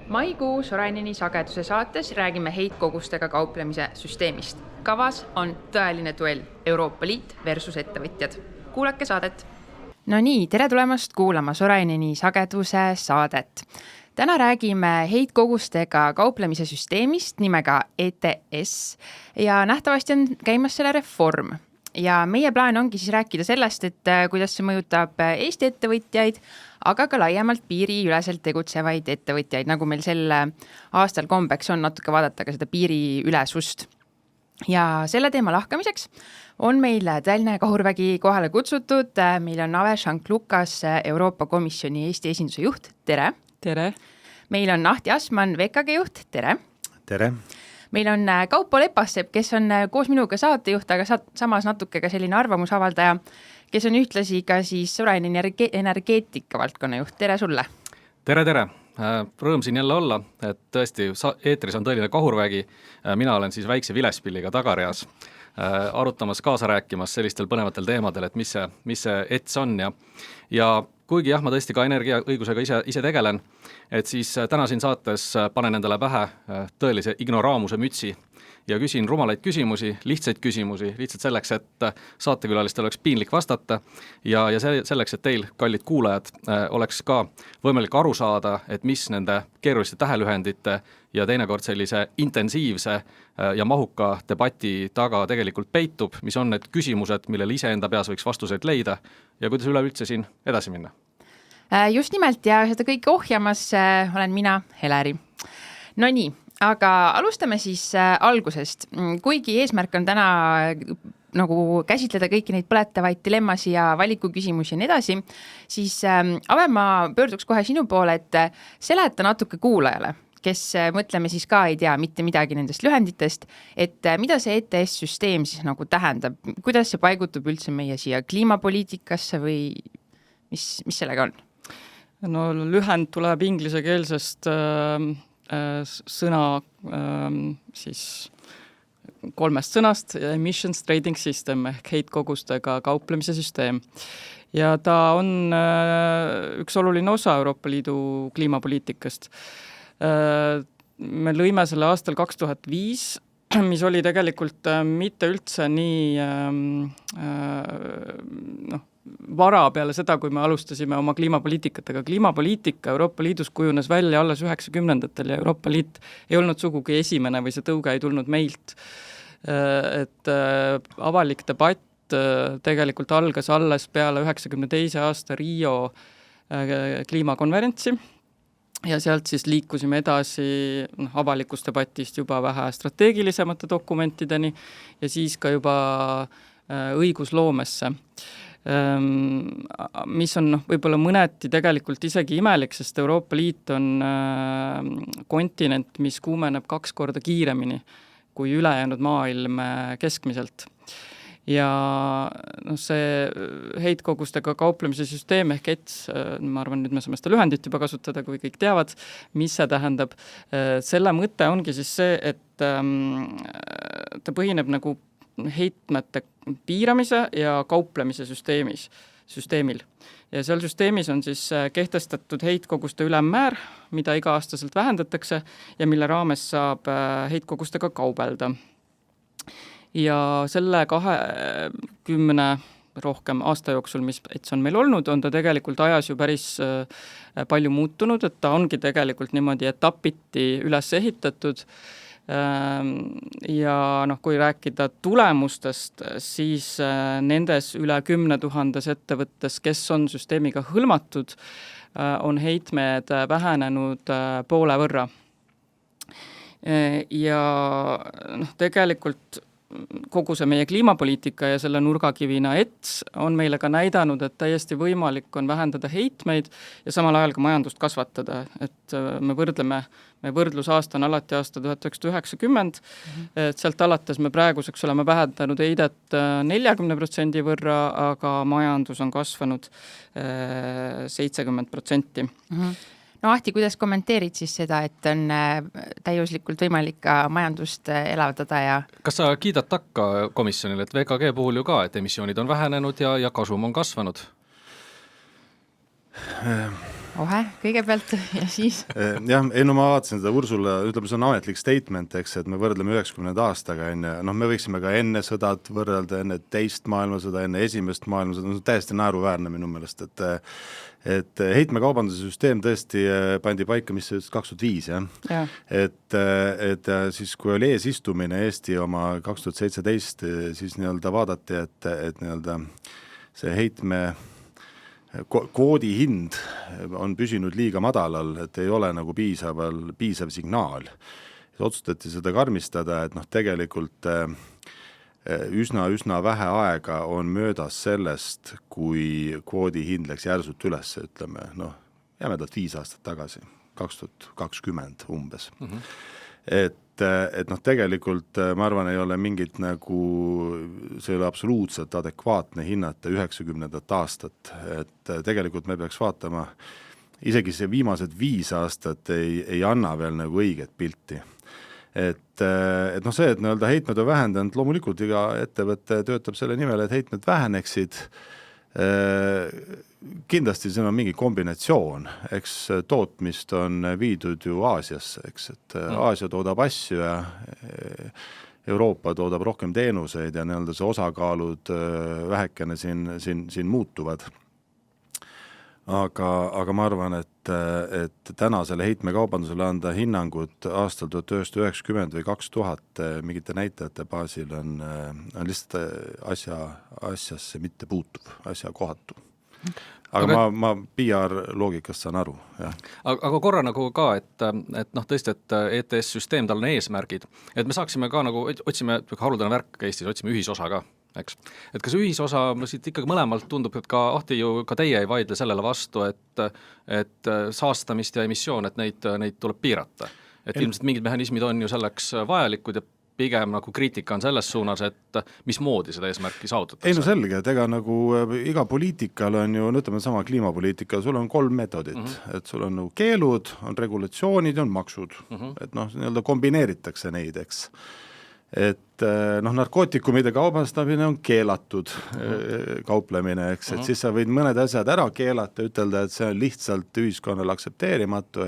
Maikuu Soraineni sageduse saates räägime heitkogustega kauplemise süsteemist. Kavas on tõeline duell Euroopa Liit versus ettevõtjad. Kuulake saadet. No nii, tere tulemast kuulama Soraineni sageduse saadet. Täna räägime heitkogustega kauplemise süsteemist nimega ETS ja nähtavasti on käimas selle reform. Ja meie plaan ongi siis rääkida sellest, et kuidas see mõjutab Eesti ettevõtjaid, aga ka laiemalt piiriüleselt tegutsevaid ettevõtjaid, nagu meil sel aastal kombeks on natuke vaadata ka seda piiriülesust. Ja selle teema lahkamiseks on meil tõeline kahurvägi kohale kutsutud. Meil on Ave Šank-Lukas, Euroopa Komisjoni Eesti esinduse juht. Tere! Tere! Meil on Ahti Asman, VKG juht. Tere! Tere! Meil on Kaupo Lepassepp, kes on koos minuga saatejuht, aga samas natuke ka selline arvamusavaldaja, kes on ühtlasi ka siis Soraineni energeetika valdkonna juht. Tere sulle! Tere! Rõõm siin jälle olla, et tõesti eetris on tõeline kahurvägi. Mina olen siis väikse vilespilliga tagareas arutamas, kaasa rääkimas sellistel põnevatel teemadel, et mis see ETS on ja kuigi jah, ma tõesti ka energiaõigusega ise tegelen, et siis täna siin saates panen endale pähe tõelise ignoraamuse mütsi ja küsin rumalaid küsimusi, lihtsaid küsimusi, lihtsalt selleks, et saatekülalistel oleks piinlik vastata ja selleks, et teil, kallid kuulajad, oleks ka võimalik aru saada, et mis nende keeruliste tähelühendite ja teinekord sellise intensiivse ja mahuka debati taga tegelikult peitub, mis on need küsimused, millele iseenda peas võiks vastuseid leida ja kuidas üleüldse siin edasi minna. Just nimelt ja seda kõike ohjamas olen mina, Heleri. No nii, aga alustame siis algusest. Kuigi eesmärk on täna nagu käsitleda kõiki neid põletavaid dilemmasi ja valikuküsimusi ja nii edasi, siis Ave, ma pöörduks kohe sinu poole, et seleta natuke kuulajale, kes mõtleme siis ka ei tea mitte midagi nendest lühenditest, et mida see ETS-süsteem siis nagu tähendab, kuidas see paigutub üldse meie siia kliimapoliitikasse või mis sellega on? No lühend tuleb inglisekeelsest sõna siis kolmest sõnast, emissions trading system ehk heitkogustega kauplemise süsteem. Ja ta on üks oluline osa Euroopa Liidu kliimapoliitikast. Me lõime selle aastal 2005, mis oli tegelikult mitte üldse nii vara peale seda, kui me alustasime oma kliimapoliitikatega. Kliimapoliitika Euroopa Liidus kujunes välja alles 90-ndatel ja Euroopa Liit ei olnud sugugi esimene või see tõuge ei tulnud meilt. Et avalik debatt tegelikult algas alles peale 92. aasta Rio kliimakonverentsi ja sealt siis liikusime edasi avalikust debatist juba vähe strateegilisemate dokumentideni ja siis ka juba õigusloomesse. Mis on võib-olla mõneti tegelikult isegi imelik, sest Euroopa Liit on kontinent, mis kuumeneb 2 korda kiiremini kui ülejäänud maailm keskmiselt. Ja see heitkogustega kauplemise süsteem ehk ETS, ma arvan, nüüd me saame seda lühendit juba kasutada, kui kõik teavad, mis see tähendab. Selle mõte ongi siis see, et ta põhineb nagu heitmete piiramise ja kauplemise süsteemil. Ja seal süsteemis on siis kehtestatud heitkoguste ülemmäär, mida iga-aastaselt vähendatakse ja mille raames saab heitkogustega kaubelda. Ja selle 20 rohkem aasta jooksul, mis ETS on meil olnud, on ta tegelikult ajas ju päris palju muutunud, et ta ongi tegelikult niimoodi etapiti üles ehitatud. Ja kui rääkida tulemustest, siis nendes üle 10 000 ettevõttes, kes on süsteemiga hõlmatud, on heitmed vähenenud poole võrra. Ja tegelikult kogu see meie kliimapoliitika ja selle nurgakivina ETS on meile ka näidanud, et täiesti võimalik on vähendada heitmeid ja samal ajal ka majandust kasvatada. Et me võrdlusaasta on alati aasta 1990, et sealt alates me praeguseks oleme vähendanud heidet 40% võrra, aga majandus on kasvanud 70%. No Ahti, kuidas kommenteerid siis seda, et on täiuslikult võimalik ka majandust elavdada ja... Kas sa kiidad takka komisjonile, et VKG puhul ju ka, et emissioonid on vähenenud ja kasum on kasvanud? Ohe, kõigepealt ja siis? Jah, ei no ma vaatasin seda Ursula, ütleme, see on ametlik statement, eks, et me võrdleme 90. aastaga, me võiksime ka enne sõdad võrrelda, enne teist maailmasõda, enne esimest maailmasõda, see on täiesti naeruväärne minu meelest, et heitmekaubanduse süsteem tõesti pandi paika, mis see 2005, jah? Ja. Et siis, kui oli eesistumine Eesti oma 2017, siis nii-öelda vaadati, et nii-öelda see heitme kvoodi hind on püsinud liiga madalal, et ei ole nagu piisav signaal. Otsustati seda karmistada, et tegelikult üsna vähe aega on möödas sellest, kui kvoodi hind läks järsult üles, ütleme, jämedalt 5 aastat tagasi, 2020 umbes. Et tegelikult ma arvan, ei ole mingit nagu, see ei ole absoluutselt adekvaatne hinnata 90. aastat, et tegelikult me peaks vaatama, isegi see viimased 5 aastat ei anna veel nagu õiget pilti. Et see, et nii-öelda heitmed on vähendanud, loomulikult iga ettevõte töötab selle nimel, et heitmed väheneksid, kindlasti siin on mingi kombinatsioon, eks tootmist on viidud ju Aasiasse, eks, et Aasia toodab asju ja Euroopa toodab rohkem teenuseid ja nii-öelda see osakaalud vähekene siin muutuvad. Aga ma arvan, et tänasele heitmekaubandusele anda hinnangut aastal 1990 või 2000 mingite näitajate baasil on lihtsalt asjasse mitte puutuv, asja kohatu. Aga ma PR loogikast saan aru, jah. Aga korra nagu ka, et tõesti, et ETS-süsteem, tal on eesmärgid, et me saaksime ka nagu, otsime haruldane värk Eestis, otsime ühisosa ka, eks. Et kas ühisosa, siit ikkagi mõlemalt tundub, et ka Ahti ju ka teie ei vaidle sellele vastu, et saastamist ja emissioon, et neid tuleb piirata. Et ilmselt mingid mehhanismid on ju selleks vajalikud ja pigem nagu kriitika on selles suunas, et mismoodi seda eesmärki saavutatakse. Ei no selge, et ega nagu iga poliitikal on ju, ütleme sama kliimapoliitika, sul on 3 metodit, et sul on nagu keelud, on regulatsioonid ja on maksud, et nii-öelda kombineeritakse neid, eks. Et narkootikumide kaubastamine on keelatud kauplemine, eks, et siis sa võid mõned asjad ära keelata, ütelda, et see on lihtsalt ühiskonnal aksepteerimatu,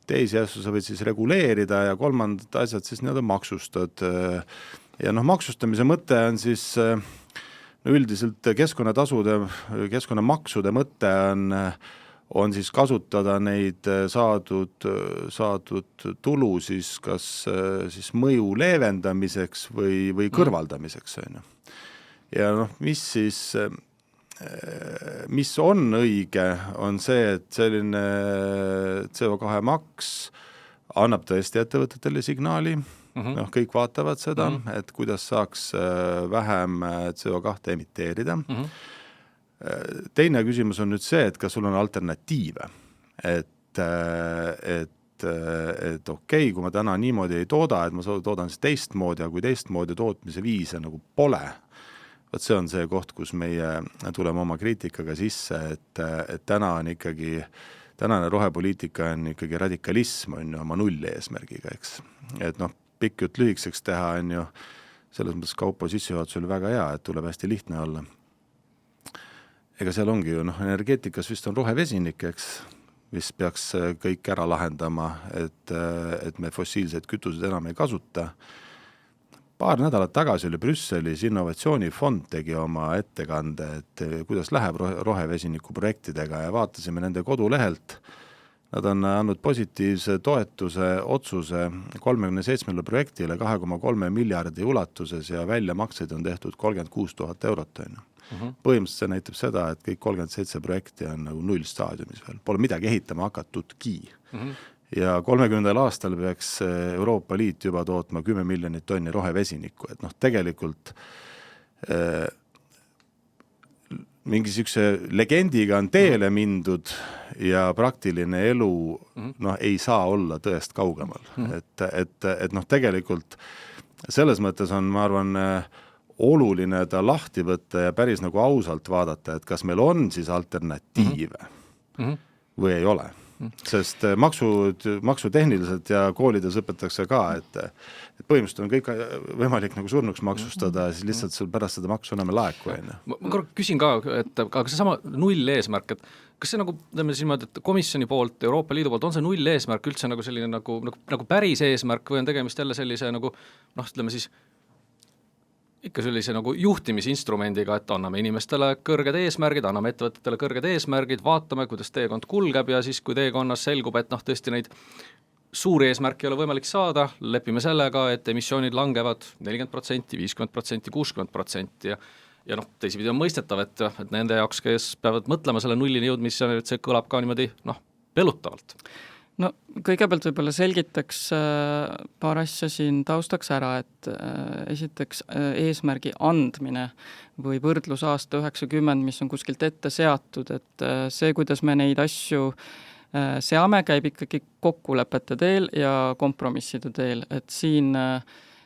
teisi asju sa võid siis reguleerida ja kolmandad asjad siis nii-öelda maksustad. Ja maksustamise mõte on siis üldiselt keskkonnamaksude mõte on siis kasutada neid saadud tulu siis kas siis mõju leevendamiseks või kõrvaldamiseks. Ja mis on õige, on see, et selline CO2 maks annab tõesti ettevõtetele signaali, kõik vaatavad seda, et kuidas saaks vähem CO2 emiteerida. Teine küsimus on nüüd see, et kas sul on alternatiive, et okei, kui ma täna niimoodi ei tooda, et ma toodan siis teistmoodi, ja kui teistmoodi tootmise viise nagu pole, võt see on see koht, kus meie tuleme oma kriitikaga sisse, et täna on ikkagi, tänane rohepoliitika on ikkagi radikalism on ju oma nulli eesmärgiga, eks. Et pikk jutt lühikseks teha on ju, selles mõttes Kaupo sissejuhatus oli väga hea, et tuleb hästi lihtne olla. Ega seal ongi ju, energeetikas vist on rohevesinik, eks, mis peaks kõik ära lahendama, et me fossiilseid kütused enam ei kasuta. Paar nädalat tagasi oli Brüsselis innovatsioonifond tegi oma ettekande, et kuidas läheb rohevesiniku projektidega ja vaatasime nende kodulehelt. Nad on andnud positiivse toetuse otsuse 37 projektile 2,3 miljardi ulatuses ja väljamakseid on tehtud 36 000 eurot. Põhimõtteliselt see näitab seda, et kõik 37 projekti on nagu null staadiumis veel. Pole midagi ehitama hakatudki. Ja 30. aastal peaks Euroopa Liit juba tootma 10 miljonit tonni rohevesinikku. Et tegelikult mingi sükse legendiga on teele mindud ja praktiline elu ei saa olla tõest kaugemal. Et tegelikult selles mõttes on, ma arvan, oluline ta lahti võtta ja päris nagu ausalt vaadata, et kas meil on siis alternatiive või ei ole. sest maksutehniliselt ja koolides õpetatakse ka, et põhimõtteliselt on kõik võimalik nagu surnuks maksustada ja siis lihtsalt sul pärast seda maksu enam ei laeku. Ma korra küsin ka, et aga see sama null eesmärk, et kas see nagu, et komisjoni poolt, Euroopa Liidu poolt, on see null eesmärk üldse nagu selline nagu päris eesmärk või on tegemist jälle sellise nagu ikka sellise nagu juhtimisinstrumendiga, et anname inimestele kõrged eesmärgid, anname ettevõtetele kõrged eesmärgid, vaatame, kuidas teekond kulgeb ja siis, kui teekonnas selgub, et tõesti neid suuri eesmärke ei ole võimalik saada, lepime sellega, et emissioonid langevad 40%, 50%, 60% ja teisipidi on mõistetav, et nende jaoks, kes peavad mõtlema selle nullini jõudmise, et see kõlab ka niimoodi pelutavalt. No kõigepealt võib-olla selgitaks paar asja siin taustaks ära, et esiteks eesmärgi andmine või võrdlusaasta 90, mis on kuskilt ette seatud, et see, kuidas me neid asju seame, käib ikkagi kokkulepete teel ja kompromisside teel, et siin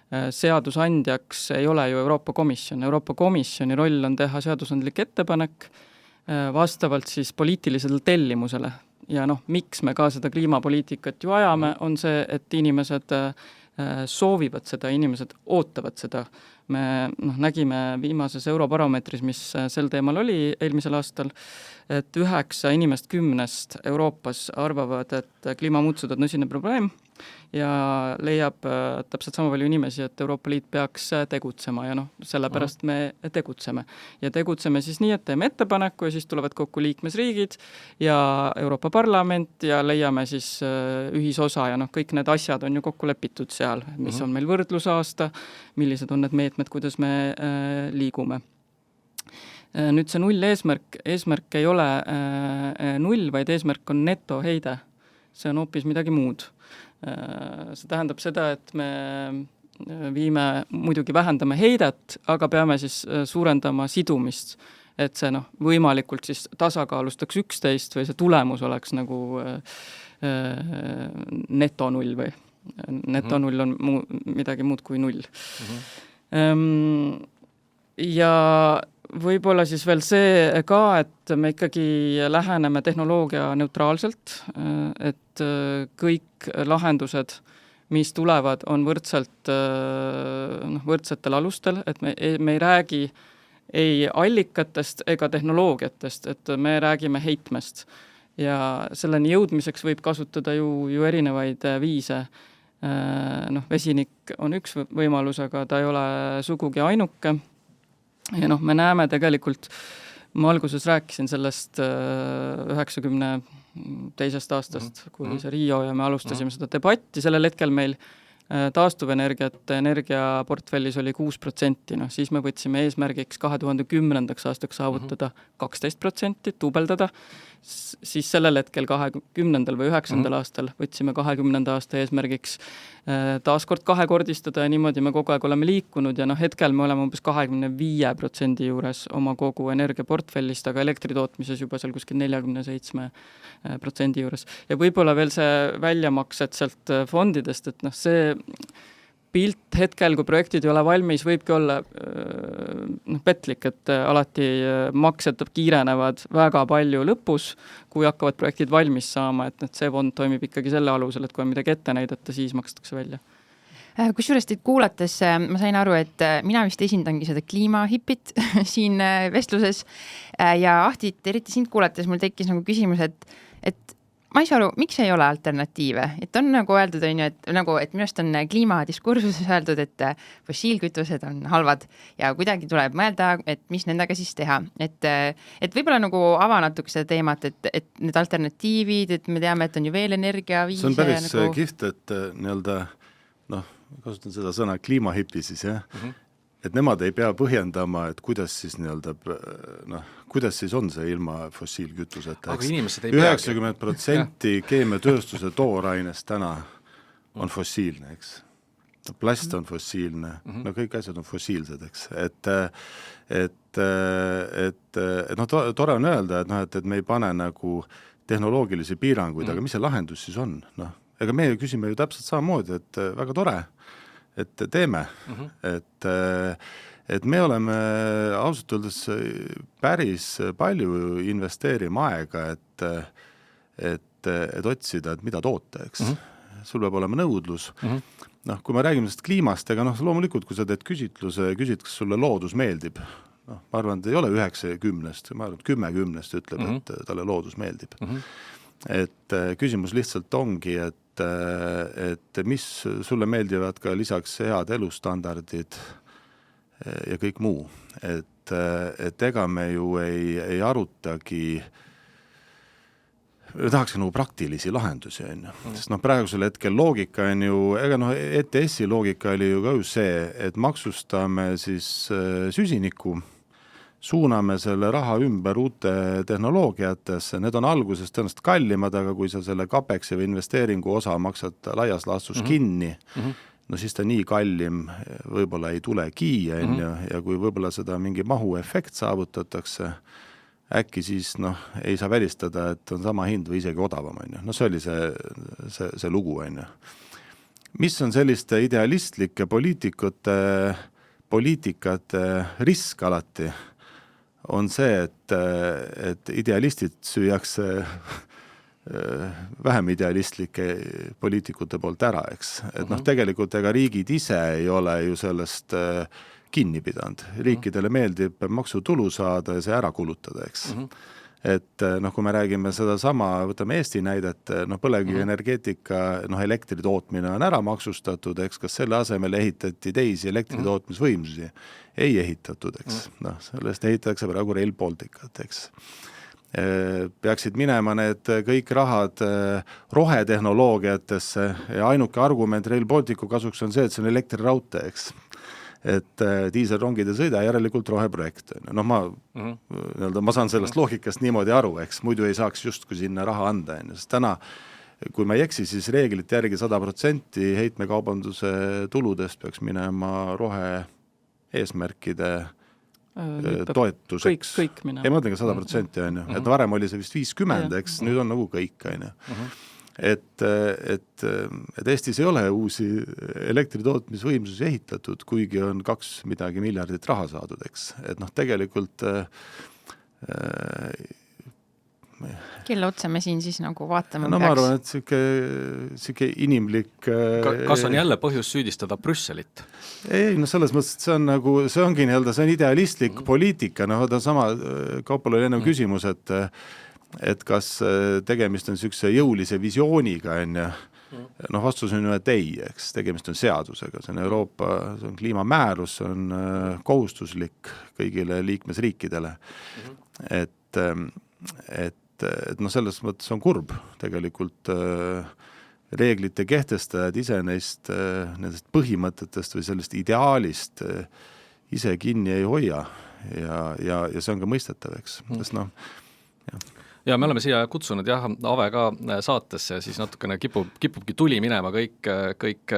seadusandjaks ei ole ju Euroopa Komisjon. Euroopa Komisjoni roll on teha seadusandlik ettepanek vastavalt siis poliitilisele tellimusele. Ja miks me ka seda kliimapoliitikat ju ajame, on see, et inimesed soovivad seda, inimesed ootavad seda. Me nägime viimases Eurobaromeetris, mis sel teemal oli eelmisel aastal, et 9 inimest 10 Euroopas arvavad, et kliimamuutused on tõsine probleem ja leiab täpselt sama palju inimesi, et Euroopa Liit peaks tegutsema ja sellepärast me tegutseme. Ja tegutseme siis nii, et teeme ettepaneku ja siis tulevad kokku liikmesriigid ja Euroopa Parlament ja leiame siis ühisosa ja kõik need asjad on ju kokku lepitud seal, mis on meil võrdlusaasta, millised on need meetmed, kuidas me liigume. Nüüd see null eesmärk ei ole null, vaid eesmärk on netoheide. See on hoopis midagi muud. See tähendab seda, et me muidugi vähendame heidet, aga peame siis suurendama sidumist, et see võimalikult siis tasakaalustaks 11 või see tulemus oleks nagu netonull või netonull on midagi muud kui null. Ja võib-olla siis veel see ka, et me ikkagi läheneme tehnoloogia neutraalselt, et kõik lahendused, mis tulevad, on võrdsetel alustel, et me ei räägi ei allikatest ega tehnoloogiatest, et me räägime heitmest. Ja selleni jõudmiseks võib kasutada ju erinevaid viise. Vesinik on üks võimalus, aga ta ei ole sugugi ainuke. Ja me näeme tegelikult, ma alguses rääkisin sellest 92. aastast, kui see Rio ja me alustasime seda debatti, sellel hetkel meil energiaportfellis oli 6%, siis me võtsime eesmärgiks 2010. aastaks saavutada 12%, tuubeldada, siis sellel hetkel 20. või 9. aastal võtsime 20. aasta eesmärgiks taaskord kahekordistada ja niimoodi me kogu aeg oleme liikunud ja hetkel me oleme umbes 25% juures oma kogu energiaportfellist, aga elektritootmises juba seal kuskil 47% juures. Ja võib-olla veel see väljamaksed sealt fondidest, et see pilt hetkel, kui projektid ei ole valmis, võibki olla petlik, et alati maksed kiirenevad väga palju lõpus, kui hakkavad projektid valmis saama, et see fond toimib ikkagi selle alusel, et kui on midagi ette näidata, siis makstakse välja. Kusjuures teid kuulates ma sain aru, et mina vist esindangi seda kliimahipit siin vestluses ja Ahtit, eriti sind kuulates mul tekkis nagu küsimus, et ma ei saa aru, miks ei ole alternatiive? Et on nagu öeldud, et minust on kliimadiskursuses öeldud, et fossiilkütused on halvad ja kuidagi tuleb mõelda, et mis nendega siis teha. Et võib-olla nagu ava natuke seda teemat, et need alternatiivid, et me teame, et on ju veel energiaviise. See on päris kihvt, et kasutan seda sõna kliimahipi siis, jah? Et nemad ei pea põhjendama, et kuidas siis kuidas siis on see ilma fossiilkütuseta. Aga inimesed ei pea. 90% keemiatööstuse toorainest täna on fossiilne, eks. Plast on fossiilne, kõik asjad on fossiilsed, eks. Tore on öelda, et me ei pane nagu tehnoloogilisi piiranguid, aga mis see lahendus siis on? Ega me küsime ju täpselt samamoodi, et väga tore, et teeme, et me oleme ausalt öeldes päris palju investeerima aega, et et otsida, et mida toota, eks. Sul peab olema nõudlus. Noh, kui me räägime sellest kliimast, ega noh, loomulikult, kui sa teed küsitluse, küsid, kas sulle loodus meeldib, noh, ma arvan, et ei ole 9-10, ma arvan, et 10-10 ütleb, et talle loodus meeldib. Et küsimus lihtsalt ongi, et mis sulle meeldivad ka lisaks head elustandardid ja kõik muu. Et ega me ju ei arutagi, tahaks nagu praktilisi lahendusi, sest noh, praegusel hetkel loogika on ju, ega noh, ETS-i loogika oli ju ka ju see, et maksustame siis süsiniku, suuname selle raha ümber uute tehnoloogiatesse, need on alguses tõenäoliselt kallimad, aga kui sa selle CAPEX-i või investeeringu osa maksad laias laastus kinni, no siis ta nii kallim võib-olla ei tulegi, ja kui võib-olla seda mingi mahuefekt saavutatakse, äkki siis noh, ei saa välistada, et on sama hind või isegi odavam. No see oli see lugu. Mis on selliste idealistlike poliitikate risk alati, on see, et idealistid süüakse vähem idealistlike poliitikute poolt ära, eks. Et noh, tegelikult ega riigid ise ei ole ju sellest kinni pidanud. Riikidele meeldib maksutulu saada ja see ära kulutada, eks. Et noh, kui me räägime seda sama, võtame Eesti näidet, noh, põlevkivienergeetika, noh, elektri tootmine on ära maksustatud, eks, kas selle asemel ehitati teisi elektritootmisvõimsusi? Ei ehitatud, eks. Noh, sellest ehitatakse praegu Rail Balticut, eks. Peaksid minema need kõik rahad rohetehnoloogiatesse ja ainuke argument Rail Balticu kasuks on see, et see on elektriraudtee, eks. Et diiselrongid ei sõida, järelikult roheprojekt. No ma saan sellest loogikast niimoodi aru, eks, muidu ei saaks justkui sinna raha anda. Sest täna, kui ma ei eksi, siis reeglite järgi 100% heitmekaubanduse tuludest peaks minema rohe eesmärkide toetuseks. Kõik minema. Ei, ma mõtlen ka 100%, on ju. Et varem oli see vist 50, eks, nüüd on nagu kõik, on ju. Et Eestis ei ole uusi elektritootmisvõimsusi ehitatud, kuigi on 2 miljardit raha saadud, eks. Et noh, tegelikult kelle otsa me siin siis nagu vaatama no peaks? Ma arvan, et siuke inimlik kas on jälle põhjus süüdistada Brüsselit? Ei, no selles mõttes, et see ongi nii-öelda, see on idealistlik poliitika, noh, ta sama Kaupal oli ennem küsimus, et kas tegemist on niisuguse jõulise visiooniga, noh, vastus on ju, et ei, eks, tegemist on seadusega, see on Euroopa, see on kliimamäärus, see on kohustuslik kõigile liikmesriikidele, et noh, selles mõttes on kurb tegelikult reeglite kehtestajad ise nendest põhimõtetest või sellest ideaalist ise kinni ei hoia ja see on ka mõistetav, eks, sest noh, ja me oleme siia kutsunud Ave ka saatesse, siis natukene kipubki tuli minema kõik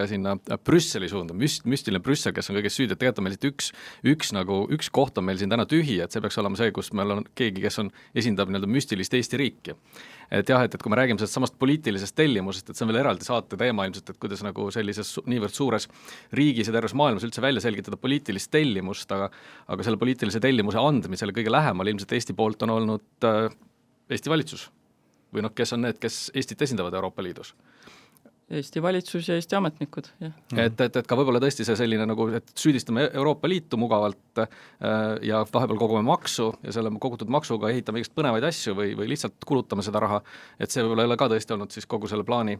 sinna Brüsseli suunda, müstiline Brüssel, kes on kõigest süüdi, et tegelikult on meil siit üks koht on meil siin täna tühi, et see peaks olema see, kus meil on keegi, kes esindab nii-öelda müstilist Eesti riiki. Et et kui me räägime sellest samast poliitilisest tellimusest, et see on veel eraldi saate teema ilmselt, et kuidas nagu sellises niivõrd suures riigis ja terves maailmas üldse välja selgitada poliitilist tellimust, aga selle poliitilise tellimuse andmisele kõige lähemal ilmselt Eesti poolt on olnud Eesti valitsus või noh, kes on need, kes Eestit esindavad Euroopa Liidus? Eesti valitsus ja Eesti ametnikud, jah. Et ka võib-olla tõesti see selline nagu, et süüdistame Euroopa Liitu mugavalt ja vahepeal kogume maksu ja selle kogutud maksuga ehitame igast põnevaid asju või lihtsalt kulutame seda raha, et see võib-olla ei ole ka tõesti olnud siis kogu selle plaani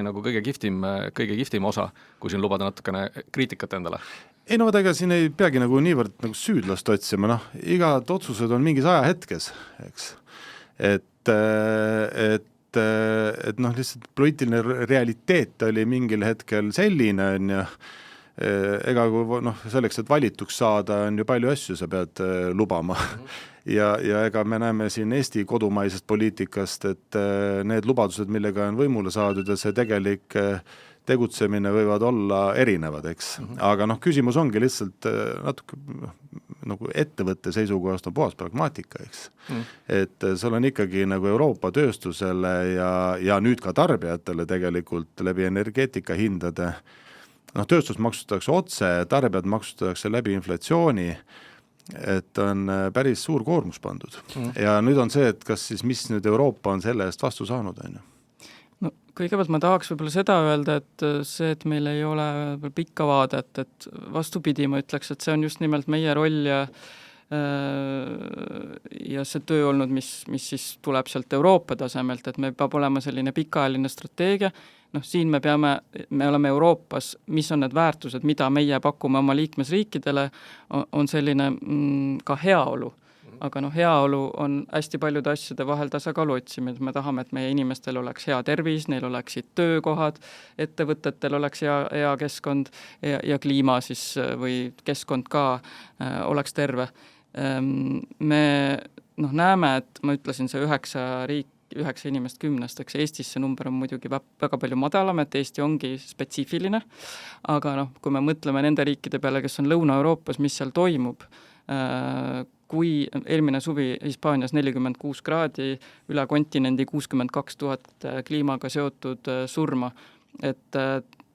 nagu kõige kihvtim osa, kui siin lubada natukene kriitikat endale. Ei no, ega siin ei peagi nagu niivõrd nagu süüdlast otsima, noh, igad otsused on mingis ajahetkes, eks. Et noh, lihtsalt poliitiline realiteet oli mingil hetkel selline, on ju, ega kui noh, selleks, et valituks saada, on ju palju asju, sa pead lubama. Ja ega me näeme siin Eesti kodumaisest poliitikast, et need lubadused, millega on võimule saadud ja see tegelik tegutsemine võivad olla erinevad, eks. Aga noh, küsimus ongi lihtsalt natuke nagu ettevõtte seisukohast on puhas pragmaatika, eks. Et seal on ikkagi nagu Euroopa tööstusele ja nüüd ka tarbijatele tegelikult läbi energeetika hindade, noh, tööstus maksustatakse otse, tarbijad maksustatakse läbi inflatsiooni et on päris suur koormus pandud. Ja nüüd on see, et kas siis, mis nüüd Euroopa on selle eest vastu saanud, on ju? No kõigepealt ma tahaks võib-olla seda öelda, et see, et meil ei ole pikka vaadet, et vastupidi, ma ütleks, et see on just nimelt meie roll ja see töö olnud, mis siis tuleb sealt Euroopa tasemelt, et meil peab olema selline pikaajaline strateegia. Siin me oleme Euroopas, mis on need väärtused, mida meie pakume oma liikmesriikidele, on selline ka heaolu. Aga heaolu on hästi paljude asjade vahel tasakaalu otsimine. Me tahame, et meie inimestel oleks hea tervis, neil oleksid töökohad, ettevõtetel oleks hea keskkond ja kliima siis või keskkond ka oleks terve. Me näeme, et ma ütlesin, see 9 inimest 10, eks Eestis see number on muidugi väga palju madalam, et Eesti ongi spetsiifiline, aga kui me mõtleme nende riikide peale, kes on Lõuna-Euroopas, mis seal toimub, kui eelmine suvi Hispaanias 46 kraadi, üle kontinendi 62 000 kliimaga seotud surma, et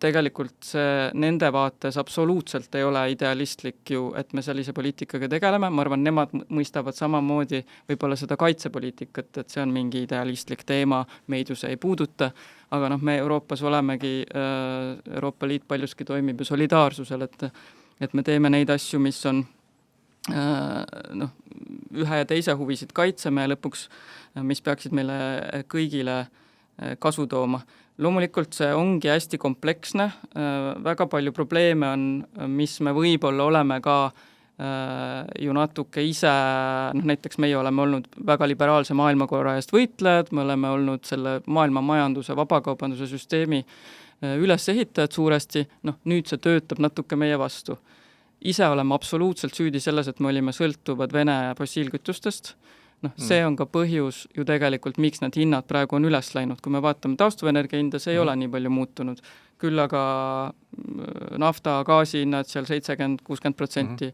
tegelikult see nende vaates absoluutselt ei ole idealistlik ju, et me sellise poliitikaga tegeleme, ma arvan, nemad mõistavad samamoodi võib-olla seda kaitsepoliitikat, et see on mingi idealistlik teema, meid ju see ei puuduta, aga me Euroopas olemegi, Euroopa Liit paljuski toimib ju solidaarsusel, et me teeme neid asju, mis on ühe ja teise huvisid kaitseme ja lõpuks, mis peaksid meile kõigile kasu tooma. Loomulikult see ongi hästi kompleksne, väga palju probleeme on, mis me võib-olla oleme ka ju natuke ise, näiteks meie oleme olnud väga liberaalse maailmakorra eest võitlejad, me oleme olnud selle maailma majanduse, vabakaubanduse süsteemi ülesehitajad suuresti, nüüd see töötab natuke meie vastu. Ise oleme absoluutselt süüdi selles, et me olime sõltuvad Vene fossiilkütustest. See on ka põhjus ju tegelikult, miks need hinnad praegu on üles läinud. Kui me vaatame taastuvenergia hinda, see ei ole nii palju muutunud. Küll aga nafta, gaasi hinnad seal 70-60%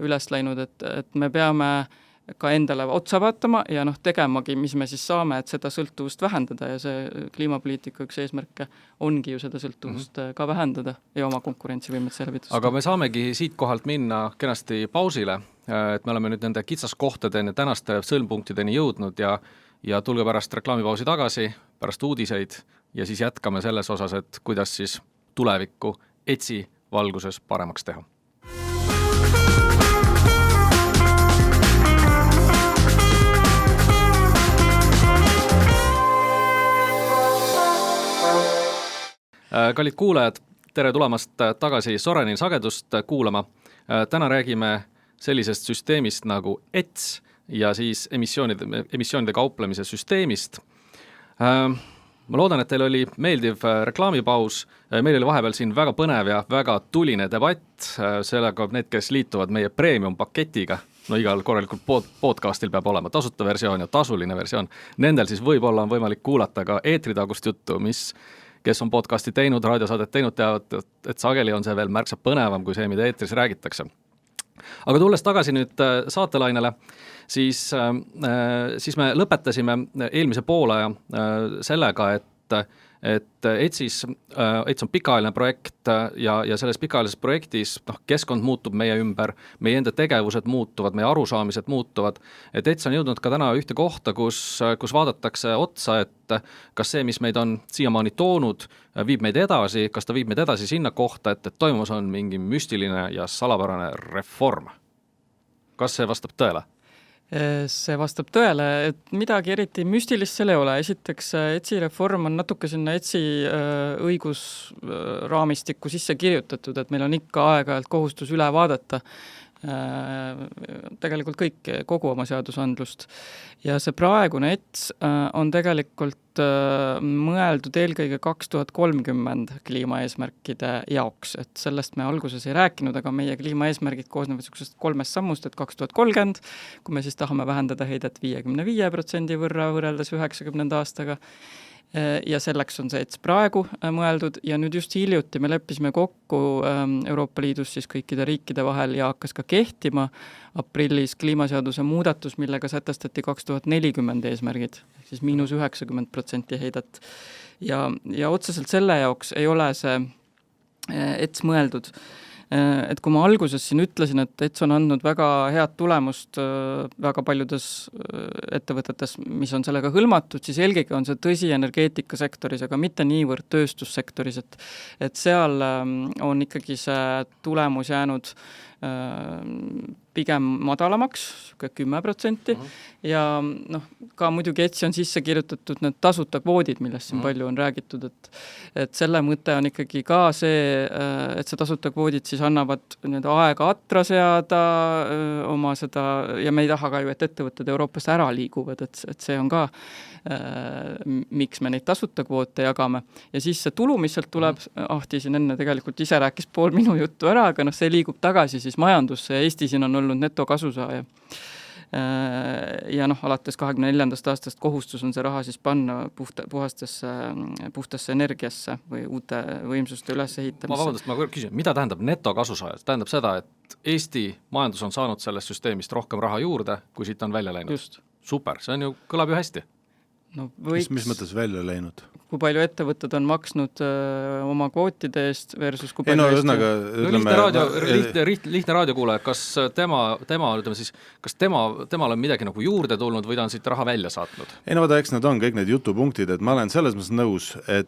üles läinud, et me peame ka endale otsa vaatama ja tegemagi, mis me siis saame, et seda sõltuvust vähendada ja see kliimapoliitika üks eesmärke ongi ju seda sõltuvust ka vähendada ja oma konkurentsivõimet selle vitustada. Aga me saamegi siit kohalt minna kenasti pausile, et me oleme nüüd nende kitsaskohtadeni, tänaste sõlmpunktideni jõudnud ja tulge pärast reklaamipausi tagasi, pärast uudiseid ja siis jätkame selles osas, et kuidas siis tulevikku ETSi valguses paremaks teha. Kallid kuulajad, tere tulemast tagasi Soraineni sagedust kuulama. Täna räägime sellisest süsteemist nagu ETS ja siis emissioonide kauplemise süsteemist. Ma loodan, et teil oli meeldiv reklaamipaus. Meil oli vahepeal siin väga põnev ja väga tuline debatt. Sellega need, kes liituvad meie premium paketiga, igal korralikul podcastil peab olema tasuta versioon ja tasuline versioon. Nendel siis võib-olla on võimalik kuulata ka eetritagust juttu, kes on podcasti teinud, raadiosaadet teinud, teavad, et sageli on see veel märksa põnevam kui see, mida eetris räägitakse. Aga tulles tagasi nüüd saatelainele, siis me lõpetasime eelmise poolaja sellega, et ETS on pikaajaline projekt ja selles pikaajalises projektis keskkond muutub meie ümber, meie enda tegevused muutuvad, meie arusaamised muutuvad. Et ETS on jõudnud ka täna ühte kohta, kus vaadatakse otsa, et kas see, mis meid on siiamaani toonud, viib meid edasi, kas ta viib meid edasi sinna kohta, et toimus on mingi müstiline ja salapärane reform. Kas see vastab tõele? See vastab tõele, et midagi eriti müstilist seal ei ole. Esiteks, ETSi reform on natuke sinna ETSi õigusraamistikku sisse kirjutatud, et meil on ikka aeg-ajalt kohustus üle vaadata tegelikult kogu oma seadusandlust. Ja see praegune ETS on tegelikult mõeldud eelkõige 2030 kliimaeesmärkide jaoks, et sellest me alguses ei rääkinud, aga meie kliimaeesmärgid koosnevad 3 sammust, et 2030, kui me siis tahame vähendada heidet 55% võrra võrreldes 90. aastaga, ja selleks on see ETS praegu mõeldud ja nüüd just hiljuti me leppisime kokku Euroopa Liidus siis kõikide riikide vahel ja hakkas ka kehtima aprillis kliimaseaduse muudatus, millega sätestati 2040 eesmärgid, siis -90% heidet. Ja otseselt selle jaoks ei ole see ETS mõeldud. Et kui ma alguses siin ütlesin, et ETS on andnud väga head tulemust väga paljudes ettevõtetes, mis on sellega hõlmatud, siis eelkõige on see tõsi energeetikasektoris, aga mitte niivõrd tööstussektoris, et seal on ikkagi see tulemus jäänud pigem madalamaks, 10%, ja noh, ka muidugi ETS on sisse kirjutatud need tasuta kvoodid, millest siin palju on räägitud, et selle mõte on ikkagi ka see, et see tasuta kvoodid siis annavad aega atra seada oma seda, ja me ei taha ka ju, et ettevõtted Euroopast ära liiguvad, et see on ka miks me neid tasuta kvoote jagame. Ja siis see tulu, mis sealt tuleb, Ahti siin enne tegelikult ise rääkis pool minu juttu ära, aga see liigub tagasi siis majandusse ja Eesti siin on olnud netokasusaaja. Ja alates 24. aastast kohustus on see raha siis panna puhtasse energiasse või uute võimsuste ülesehitamisse. Ma vabandust, ma küsin, mida tähendab netokasusaajad? Tähendab seda, et Eesti majandus on saanud sellest süsteemist rohkem raha juurde, kui siit on välja läinud. Just. Super, see on ju, kõlab ju hästi. No mis mõttes välja läinud? Kui palju ettevõtted on maksnud oma kvootide eest versus kui palju lihtne raadiokuulaja, kas temal on midagi nagu juurde tulnud või ta on siit raha välja saatnud? Eks need on kõik need jutupunktid, et ma olen selles mõttes nõus, et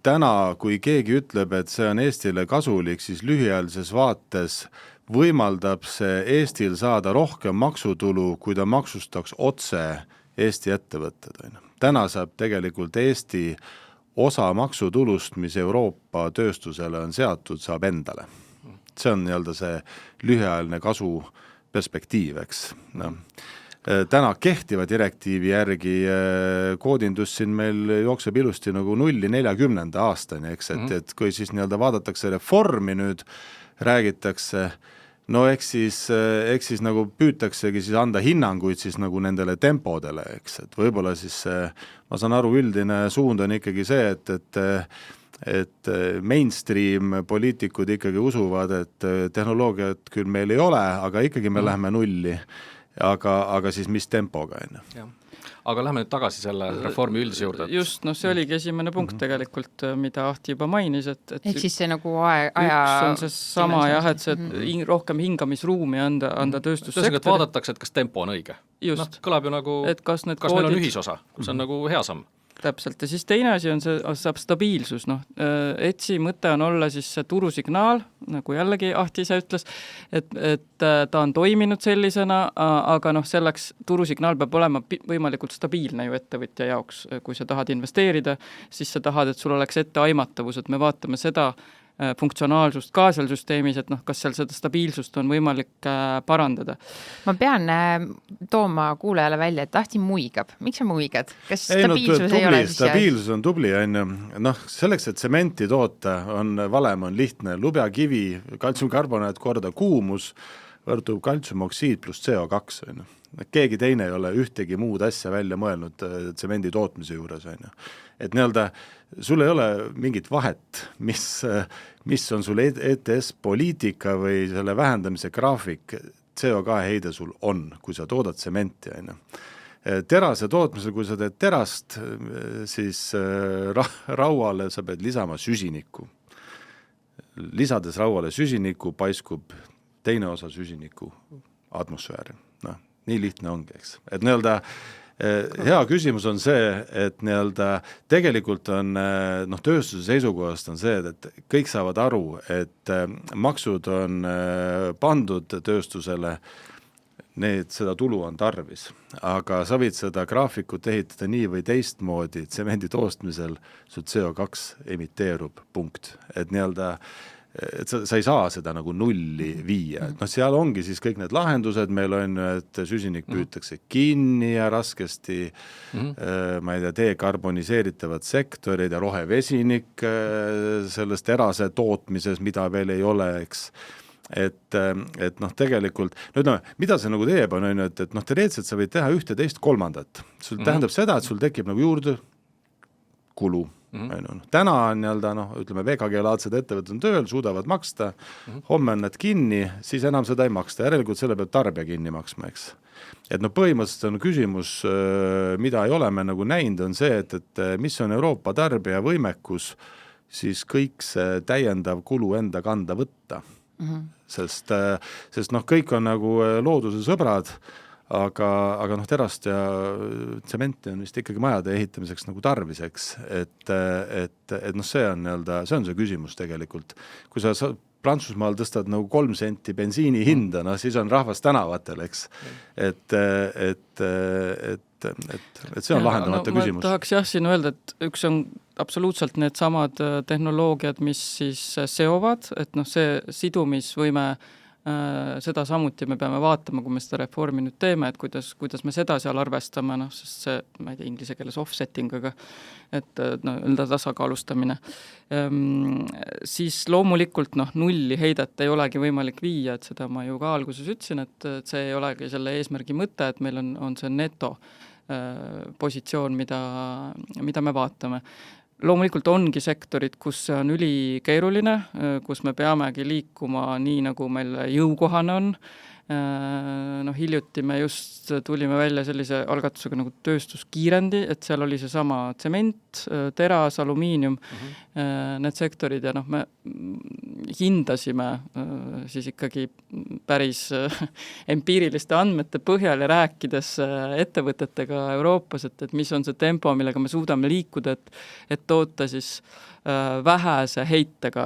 täna, kui keegi ütleb, et see on Eestile kasulik, siis lühiajalises vaates võimaldab see Eestil saada rohkem maksutulu, kui ta maksustaks otse Eesti ettevõtted. Täna saab tegelikult Eesti osa maksutulust, mis Euroopa tööstusele on seatud, saab endale. See on see lühiajaline kasu perspektiiv, eks. Täna kehtiva direktiivi järgi koodindus siin meil jookseb ilusti nagu 0-40 aastani, eks, et kui siis vaadatakse reformi nüüd, räägitakse, no eks siis nagu püütaksegi siis anda hinnanguid siis nagu nendele tempodele, eks, et võib-olla siis ma saan aru, üldine suund on ikkagi see, et mainstream poliitikud ikkagi usuvad, et tehnoloogiat küll meil ei ole, aga ikkagi me läheme nulli, aga siis mis tempoga on. Aga lähme nüüd tagasi selle reformi üldise juurde. Just, see oligi esimene punkt tegelikult, mida Ahti juba mainis, et ehk siis see nagu aja üks on see sama jah, et see rohkem hingamisruumi anda tööstussektori. Et vaadatakse, et kas tempo on õige. Just. Kõlab ju nagu, et kas meil on ühisosa, see on nagu hea samm. Täpselt, ja siis teine asi on see, saab stabiilsus, ETS-i mõte on olla siis see turusignaal, nagu jällegi Ahti ise ütles, et ta on toiminud sellisena, aga selleks turusignaal peab olema võimalikult stabiilne ju ettevõtja jaoks, kui sa tahad investeerida, siis sa tahad, et sul oleks etteaimatavus, et me vaatame seda funktsionaalsust ka seal süsteemis, et kas seal seda stabiilsust on võimalik parandada. Ma pean tooma kuulajale välja, et Ahti muigab. Miks sa muigad? Kas stabiilsus ei ole siis? Stabiilsus on tubli, selleks, et tsementi toota, valem on lihtne. Lubjakivi, kaltsiumkarbonaat korda kuumus, võrdub kaltsiumoksiid pluss CO2. Keegi teine ei ole ühtegi muud asja välja mõelnud tsemendi tootmise juures. Et sul ei ole mingit vahet, mis on sul ETS poliitika või selle vähendamise graafik, CO2 heide sul on, kui sa toodad tsementi. Terase tootmisel, kui sa teed terast, siis rauale sa pead lisama süsinikku. Lisades rauale süsinikku, paiskub teine osa süsinikku atmosfääri. Nii lihtne ongi, eks. Et hea küsimus on see, et tegelikult on tööstuse seisukohast on see, et kõik saavad aru, et maksud on pandud tööstusele, seda tulu on tarvis, aga sa võid seda graafikut ehitada nii või teistmoodi, tsemendi toostmisel su CO2 emiteerub punkt, et et sa ei saa seda nagu nulli viia, et seal ongi siis kõik need lahendused, meil on, et süsinik püütakse kinni ja raskesti ma ei tea, dekarboniseeritavad sektorid ja rohevesinik sellest terase tootmises, mida veel ei ole, eks, et tegelikult, mida see nagu teeb, on, et teoreetiliselt sa võid teha 1, 2, 3. Sul tähendab seda, et sul tekib nagu juurde kulu. Täna on ütleme, VKG-laadsed ettevõtted on tööl, suudavad maksta, homme on nad kinni, siis enam seda ei maksta, järelikult selle peab tarbija kinni maksma, eks. Et põhimõtteliselt on küsimus, mida ei ole me nagu näinud, on see, et mis on Euroopa tarbija võimekus siis kõik see täiendav kulu enda kanda võtta. Sest kõik on nagu looduse sõbrad, aga terast ja tsementi on vist ikkagi majade ehitamiseks nagu tarviseks, et see on see küsimus tegelikult. Kui sa Prantsusmaal tõstad nagu 3 senti bensiini hinda, siis on rahvas tänavatel, eks. Et see on lahendamata küsimus. Ma tahaks siin öelda, et üks on absoluutselt need samad tehnoloogiad, mis siis seovad, et see sidumisvõime, seda samuti me peame vaatama, kui me seda reformi nüüd teeme, et kuidas me seda seal arvestame, sest see, ma ei tea, inglise keeles offsetting, aga et tasakaalustamine. Siis loomulikult nulli heidet ei olegi võimalik viia, et seda ma ju ka alguses ütlesin, et see ei olegi selle eesmärgi mõte, et meil on see neto positsioon, mida me vaatame. Loomulikult ongi sektorid, kus see on ülikeeruline, kus me peamegi liikuma nii, nagu meil jõukohane on. Hiljuti me just tulime välja sellise algatusega nagu tööstuskiirendi, et seal oli see sama tsement, teras, alumiinium, need sektorid ja me hindasime siis ikkagi päris empiiriliste andmete põhjal ja rääkides ettevõtetega Euroopas, et mis on see tempo, millega me suudame liikuda, et toota siis vähese heitega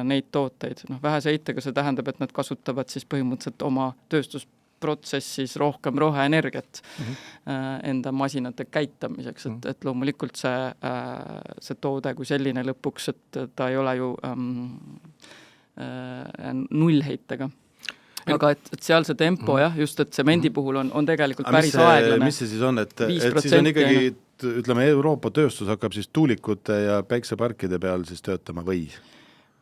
neid tooteid. Vähese heitega see tähendab, et nad kasutavad siis põhimõtteliselt oma tööstusprotsessis rohkem roheenergiat enda masinate käitamiseks, et loomulikult see toode kui selline lõpuks, et ta ei ole ju nullheitega. Aga et seal see tempo just, et tsemendi puhul on tegelikult päris aeglane. Mis see siis on, et siis on ikkagi ütleme, Euroopa tööstus hakkab siis tuulikute ja päikseparkide peal siis töötama või?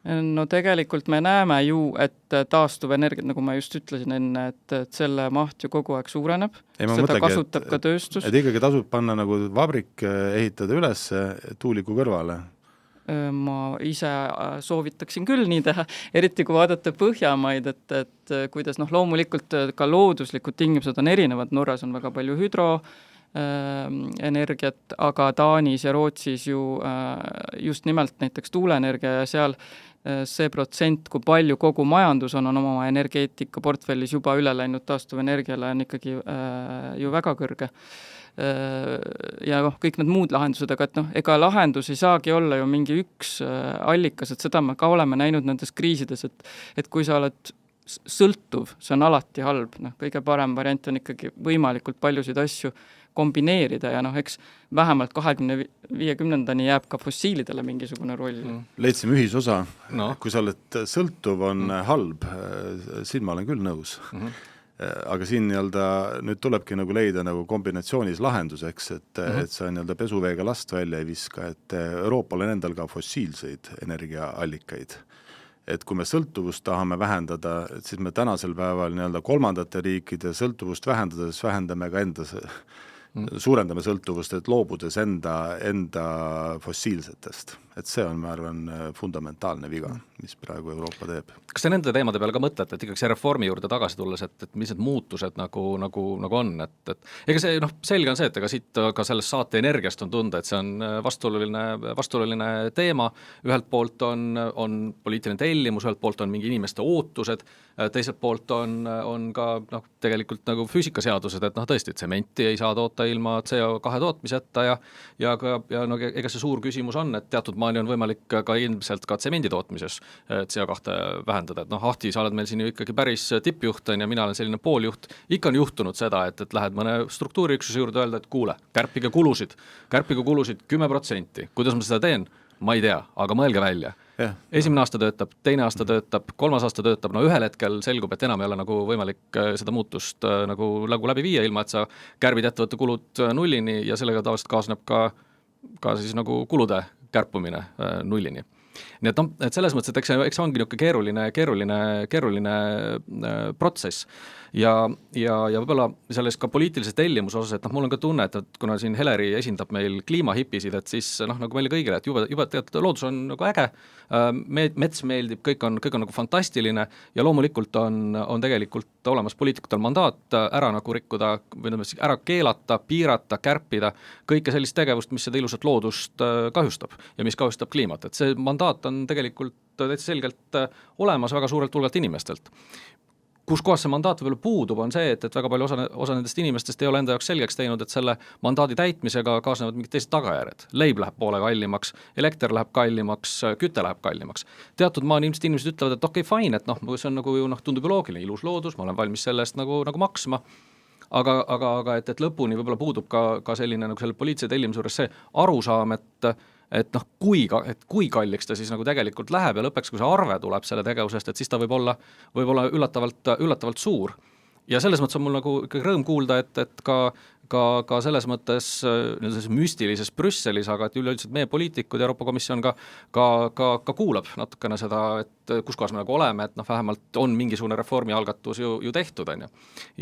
No tegelikult me näeme ju, et taastuv energiat, nagu ma just ütlesin enne, et selle maht ju kogu aeg suureneb. Seda kasutab ka tööstus. Et ikkagi tasub panna nagu vabrik ehitada üles tuuliku kõrvale? Ma ise soovitaksin küll nii teha, eriti kui vaadata Põhjamaid, et kuidas loomulikult ka looduslikud tingimused on erinevad. Norras on väga palju energiat, aga Taanis ja Rootsis ju just nimelt näiteks tuuleenergia ja seal see protsent, kui palju kogu majandus on oma energeetika portfellis juba üle läinud taastuvenergiale, on ikkagi ju väga kõrge. Ja kõik need muud lahendused, aga ega lahendus ei saagi olla ju mingi üks allikas, et seda me ka oleme näinud nendes kriisides, et kui sa oled sõltuv, see on alati halb. Kõige parem variant on ikkagi võimalikult paljusid asju kombineerida ja eks vähemalt 2050-ndani jääb ka fossiilidele mingisugune roll. Leidsime ühisosa. Kui sa oled sõltuv, on halb. Siin ma olen küll nõus. Aga siin nüüd tulebki nagu leida nagu kombinatsioonis lahenduseks, et sa pesuveega last välja ei viska, et Euroopal on endal ka fossiilseid energiaallikaid. Et kui me sõltuvust tahame vähendada, et siis me tänasel päeval kolmandate riikide sõltuvust vähendades vähendame ka suurendame sõltuvust, et loobudes enda fossiilsetest. Et see on, ma arvan, fundamentaalne viga, mis praegu Euroopa teeb. Kas te nende teemade peale ka mõtlete, et ikkagi see reformi juurde tagasi tulles, et mis need muutused nagu on, et ega see selge on see, et ega siit ka sellest saate energiast on tunda, et see on vastuoluline teema, ühelt poolt on poliitiline tellimus, ühelt poolt on mingi inimeste ootused, teiselt poolt on ka tegelikult nagu füüsikaseadused, et tõesti, tsementi ei saa toota ilma CO2 tootmiseta ja ega see suur küsimus on, et teatud maani on võimalik ka ilmselt ka tsemendi tootmises CO2 vähendada, et Ahti, sa oled meil siin ju ikkagi päris tippjuht ja mina olen selline pooljuht, ikka on juhtunud seda, et lähed mõne struktuuriüksuse juurde öelda, et kuule, kärpige kulusid 10%, kuidas ma seda teen? Ma ei tea, aga mõelge välja. Esimene aasta töötab, teine aasta töötab, kolmas aasta töötab, ühel hetkel selgub, et enam ei ole nagu võimalik seda muutust nagu läbi viia, ilma et sa kärbid ettevõtte kulud nullini ja sellega tavaliselt kaasneb ka siis nagu kulude kärpumine nullini. Nii et et selles mõttes, et eks see ongi niisugune keeruline protsess. Ja võib-olla selles ka poliitilises tellimuse osas, et mul on ka tunne, et kuna siin Heleri esindab meil kliimahippisid, et siis nagu meile kõigile, et juba teatud loodus on nagu äge, mets meeldib, kõik on nagu fantastiline ja loomulikult on tegelikult olemas poliitikutel mandaat ära nagu rikkuda või ära keelata, piirata, kärpida kõike sellist tegevust, mis seda ilusat loodust kahjustab ja mis kahjustab kliimat, et see mandaat on tegelikult täitsa selgelt olemas väga suurelt hulgalt inimestelt. Kus kohas see mandaat võib-olla puudub, on see, et väga palju osa nendest inimestest ei ole enda jaoks selgeks teinud, et selle mandaadi täitmisega kaasnevad mingid teised tagajärjed. Leib läheb poole kallimaks, elekter läheb kallimaks, küte läheb kallimaks. Teatud maa inimesed ütlevad, et okei, fine, et see on nagu tundub ju loogiline, ilus loodus, ma olen valmis selle eest nagu maksma. Aga et lõpuni võib-olla puudub ka selline nagu selle poliitilise tellimuse juures see arusaam, et kui kalliks ta siis nagu tegelikult läheb ja lõppeks, kui see arve tuleb selle tegevusest, et siis ta võib olla üllatavalt suur. Ja selles mõttes on mul nagu rõõm kuulda, et ka selles mõttes müstilises Brüsselis, aga et üleüldiselt meie poliitikud ja Euroopa Komisjon ka kuulab natukene seda, et kus kohas me nagu oleme, et vähemalt on mingisugune reformi algatus ju tehtud, on ju.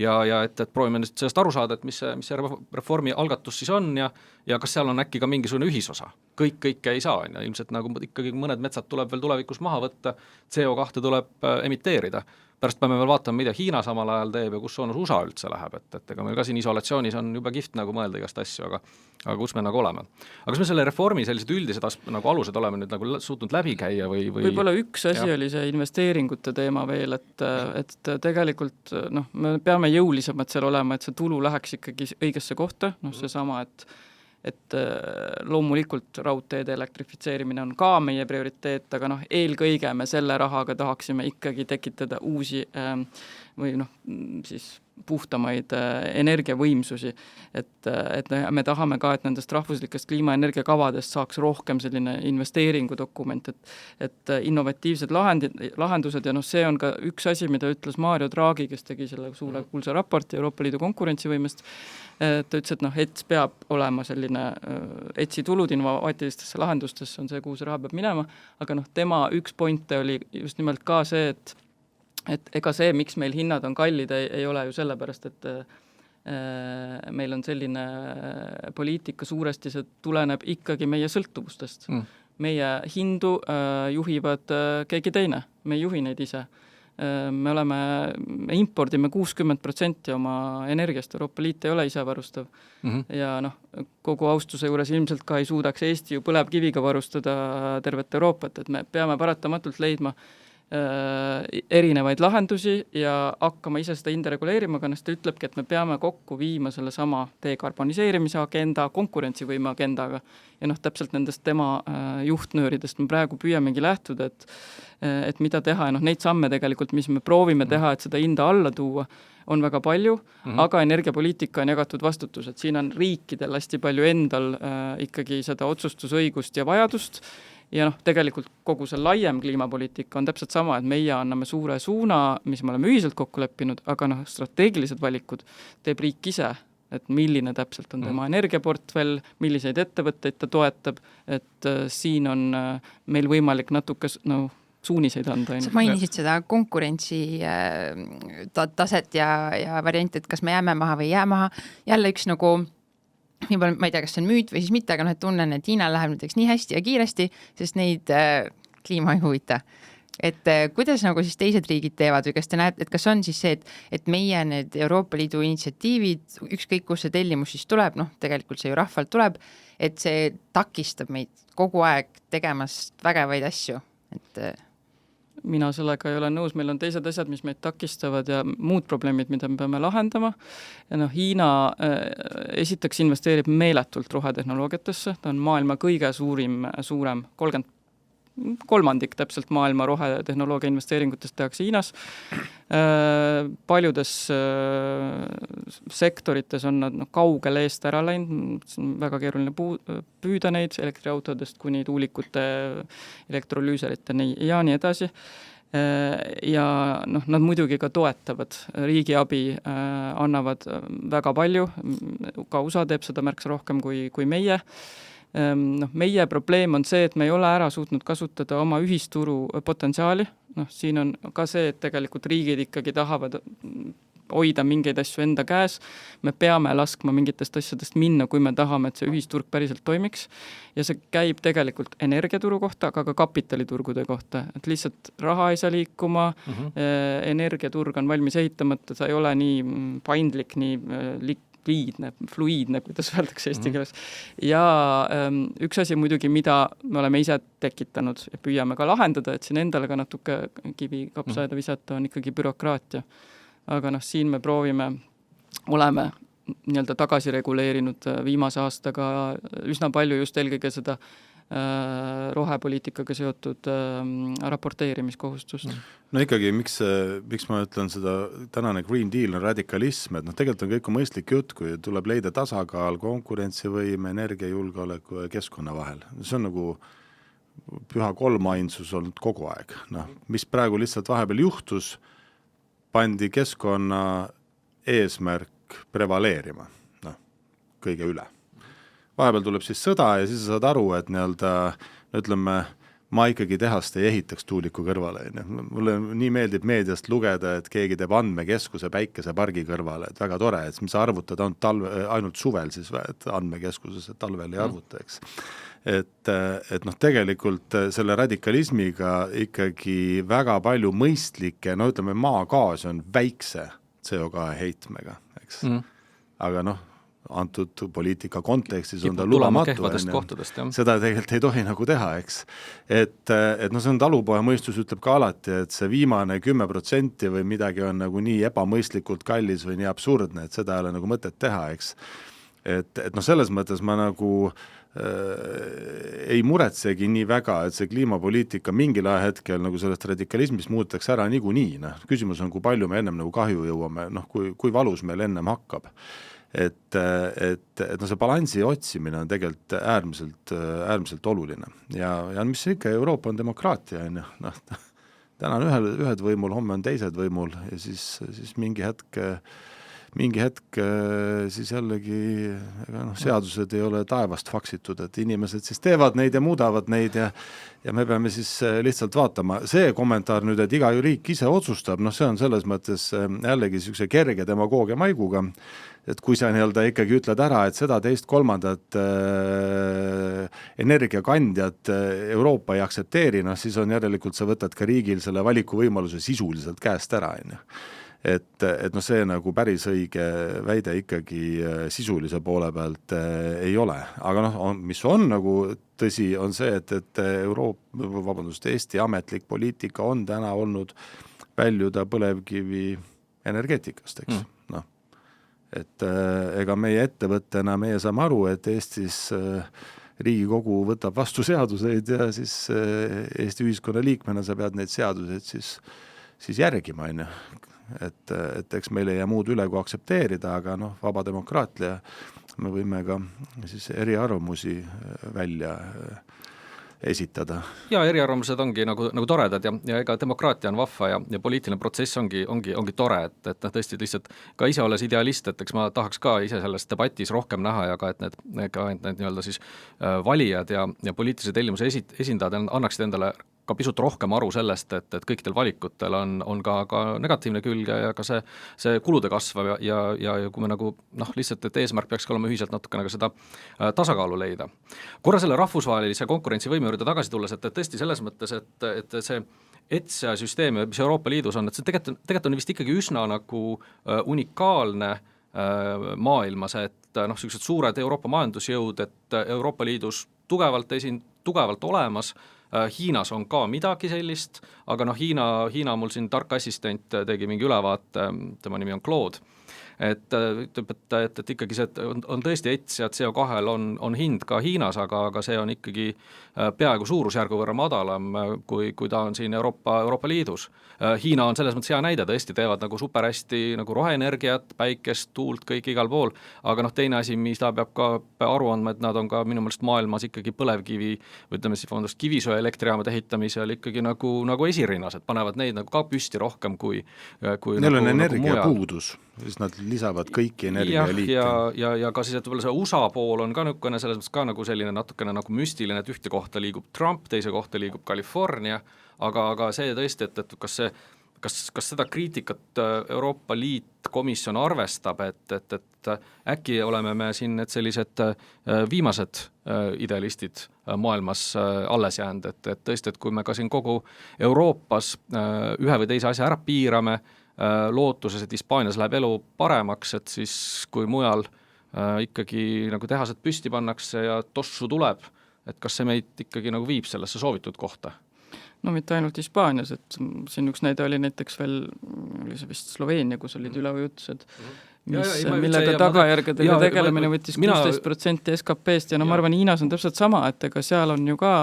Ja et proovime nüüd sellest aru saada, et mis see reformi algatus siis on ja kas seal on äkki ka mingisugune ühisosa. Kõike ei saa, on ju. Ilmselt nagu ikkagi mõned metsad tuleb veel tulevikus maha võtta, CO2 tuleb emiteerida. Pärast peame veel vaatama, mida Hiina samal ajal teeb ja kus soonas USA üldse läheb, et ega meil ka siin isolatsioonis on juba kihvt nagu mõelda igast asju, aga kus me nagu oleme. Aga kas me selle reformi sellised üldised nagu alused oleme nüüd nagu suutnud läbi käia või... Võib-olla üks asi oli see investeeringute teema veel, et tegelikult me peame jõulisemad seal olema, et see tulu läheks ikkagi õigesse kohta, seesama, et loomulikult raudteede elektrifitseerimine on ka meie prioriteet, aga eelkõige me selle rahaga tahaksime ikkagi tekitada uusi või siis puhtamaid energiavõimsusi, et me tahame ka, et nendest rahvuslikest kliimaenergiakavadest saaks rohkem selline investeeringudokument, et innovatiivsed lahendused ja see on ka üks asi, mida ütles Mario Draghi, kes tegi selle suure kuulsa raporti Euroopa Liidu konkurentsivõimest, ta ütles, et ETS peab olema selline, ETS-i tulud innovaatilistesse lahendustesse on see, kuhu see raha peab minema, aga tema üks pointe oli just nimelt ka see, et ega see, miks meil hinnad on kallid, ei ole ju sellepärast, et meil on selline poliitika suuresti, see tuleneb ikkagi meie sõltuvustest. Meie hindu juhivad keegi teine, me ei juhi neid ise. Me impordime 60% oma energiast, Euroopa Liit ei ole ise varustav. Ja kogu austuse juures ilmselt ka ei suudaks Eesti ju põlevkiviga varustada tervet Euroopat, et me peame paratamatult leidma erinevaid lahendusi ja hakkama ise seda indireguleerima, aga ta ütlebki, et me peame kokku viima selle sama dekarboniseerimise agenda, konkurentsivõime agendaga ja täpselt nendest tema juhtnööridest me praegu püüamegi lähtuda, et mida teha ja neid samme tegelikult, mis me proovime teha, et seda hinda alla tuua, on väga palju, aga energiapoliitika on jagatud vastutus, et siin on riikidel hästi palju endal ikkagi seda otsustusõigust ja vajadust ja tegelikult kogu see laiem kliimapoliitika on täpselt sama, et meie anname suure suuna, mis me oleme ühiselt kokku leppinud, aga strateegilised valikud teeb riik ise, et milline täpselt on tema energiaportfell, milliseid ettevõtteid ta toetab, et siin on meil võimalik natuke suuniseid anda. Sa mainisid seda konkurentsi taset ja variant, et kas me jääme maha või jää maha. Jälle üks nagu ma ei tea, kas see on müüt või siis mitte, aga tunnen, et Hiina läheb näiteks nii hästi ja kiiresti, sest neid kliima ei huvita. Et kuidas nagu siis teised riigid teevad või kas te näete, et kas on siis see, et meie need Euroopa Liidu initsiatiivid, ükskõik kus see tellimus siis tuleb, tegelikult see ju rahvalt tuleb, et see takistab meid kogu aeg tegemast vägevaid asju, et mina sellega ei ole nõus, meil on teised asjad, mis meid takistavad ja muud probleemid, mida me peame lahendama. Ja Hiina esiteks investeerib meeletult rohetehnoloogiatesse, ta on maailma kõige suurem 30% täpselt maailma rohetehnoloogia investeeringutest tehakse Hiinas. Paljudes sektorites on nad kaugel eest ära läinud, väga keeruline püüda neid elektriautodest kuni tuulikute, elektrolüüseriteni ja nii edasi. Ja nad muidugi ka toetavad, riigiabi annavad väga palju, ka USA teeb seda märksa rohkem kui meie. Meie probleem on see, et me ei ole ära suutnud kasutada oma ühisturu potentsiaali, siin on ka see, et tegelikult riigid ikkagi tahavad hoida mingeid asju enda käes, me peame laskma mingitest asjadest minna, kui me tahame, et see ühisturg päriselt toimiks ja see käib tegelikult energiaturu kohta, aga ka kapitaliturgude kohta, et lihtsalt raha ei saa liikuma, energiaturg on valmis ehitamata, ta ei ole nii paindlik, nii fluiidne, kuidas öeldakse eesti keeles. Ja üks asi muidugi, mida me oleme ise tekitanud ja püüame ka lahendada, et siin endale ka natuke kivi kapsaeda visata, on ikkagi bürokraatia. Aga siin me oleme nii-öelda tagasi reguleerinud viimase aastaga üsna palju just eelkõige seda rohepoliitikaga seotud raporteerimiskohustust. No ikkagi, miks ma ütlen seda, tänane Green Deal on radikalism, et tegelikult on kõik mõistlik jutt, kui tuleb leida tasakaal konkurentsivõime, energiajulgeoleku ja keskkonna vahel. See on nagu püha kolmainsus olnud kogu aeg. Mis praegu lihtsalt vahepeal juhtus, pandi keskkonna eesmärk prevaleerima, kõige üle. Vahepeal tuleb siis sõda ja siis saad aru, et ütleme, ma ikkagi tehast ei ehitaks tuuliku kõrvale. Mulle nii meeldib meediast lugeda, et keegi teeb andmekeskuse päikesepargi kõrvale, et väga tore, et mis sa arvutad ainult suvel siis andmekeskuses, et talvel ei arvuta, eks. Et tegelikult selle radikalismiga ikkagi väga palju mõistlikke, ütleme maagaas on väikse CO2 heitmega, eks. Aga antud poliitika kontekstis on ta lubamatu. Seda tegelikult ei tohi nagu teha, eks. Et see on talupoja mõistus ütleb ka alati, et see viimane 10% või midagi on nagu nii ebamõistlikult kallis või nii absurdne, et seda ei ole nagu mõtet teha, eks. Et selles mõttes ma nagu ei muretsegi nii väga, et see kliimapoliitika mingil hetkel nagu sellest radikalismist muudetakse ära niikuinii. Küsimus on, kui palju me ennem nagu kahju jõuame, kui valus meil ennem hakkab. Et see balansi otsimine on tegelikult äärmiselt oluline. Ja mis ikka, Euroopa on demokraatia. Täna on ühed võimul, homme on teised võimul ja siis mingi hetk siis jällegi seadused ei ole taevast faksitud, et inimesed siis teevad neid ja muudavad neid ja me peame siis lihtsalt vaatama. See kommentaar nüüd, et iga riik ise otsustab, see on selles mõttes jällegi sellise kerge demagoogia maiguga, et kui sa ikkagi ütled ära, et seda teist kolmandat energiakandjat Euroopa ei aktsepteeri, siis on järelikult sa võtad ka riigil selle valikuvõimaluse sisuliselt käest ära, et see nagu päris õige väide ikkagi sisulise poole pealt ei ole. Aga mis on nagu tõsi, on see, et Eesti ametlik poliitika on täna olnud väljuda põlevkivi energeetikast, eks. Et ega meie ettevõttena meie saame aru, et Eestis Riigikogu võtab vastu seaduseid ja siis Eesti ühiskonna liikmena sa pead neid seaduseid siis järgima, et eks meil ei jää muud üle kui aktsepteerida, aga vaba demokraatia, me võime ka siis eriarvamusi välja esitada. Ja eriarvamused ongi nagu toredad ja ega demokraatia on vahva ja poliitiline protsess ongi tore, et tõesti lihtsalt ka ise olles idealist, et eks ma tahaks ka ise selles debatis rohkem näha ja ka, et need nii-öelda siis valijad ja poliitilise tellimuse esindajad annaksid endale ka pisut rohkem aru sellest, et kõikidel valikutel on ka negatiivne külg ja ka see kulude kasv ja kui me lihtsalt, et eesmärk peaks olema ühiselt natukene ka seda tasakaalu leida. Korra selle rahvusvahelise konkurentsivõime juurde tagasi tulles, et tõesti selles mõttes, et see ETSA süsteem, mis Euroopa Liidus on, et see tegelikult on vist ikkagi üsna nagu unikaalne maailmas, et sellised suured Euroopa majandusjõud, et Euroopa Liidus tugevalt olemas, Hiinas on ka midagi sellist, aga Hiina mul siin tark assistent tegi mingi ülevaate, tema nimi on Claude, et ikkagi see on tõesti ETS ja CO2-l on hind ka Hiinas, aga see on ikkagi peaaegu suurusjärgu võrra madalam, kui ta on siin Euroopa Liidus. Hiina on selles mõttes hea näide, tõesti teevad nagu super hästi nagu roheenergiat, päikest, tuult, kõik igal pool, aga teine asi, mis ta peab ka aru andma, et nad on ka minu meelest maailmas ikkagi põlevkivi, ütleme siis kivisöe elektrijaamade ehitamisel ikkagi nagu esirinnas, et panevad neid nagu ka püsti rohkem kui neil on energiapuudus, siis nad lisavad kõiki energialiike. Ja ka siis, et võib-olla see USA pool on ka niisugune selles mõttes ka nagu selline natukene nagu müstiline, et ühte kohta liigub Trump, teise kohta liigub California, aga see tõesti, et kas seda kriitikat Euroopa Liit komisjon arvestab, et äkki oleme me siin need sellised viimased idealistid maailmas alles jäänud, et tõesti, et kui me ka siin kogu Euroopas ühe või teise asja ära piirame, lootuses, et Hispaanias läheb elu paremaks, et siis kui mujal ikkagi nagu tehased püsti pannakse ja tossu tuleb, et kas see meid ikkagi nagu viib sellesse soovitud kohta? No mitte ainult Hispaanias, et siin üks näide oli näiteks veel, oli see vist Sloveenia, kus olid üleujutused, millega tagajärgedega tegelemine võttis 16% SKP-st ja no ma arvan, Hiinas on täpselt sama, et ega seal on ju ka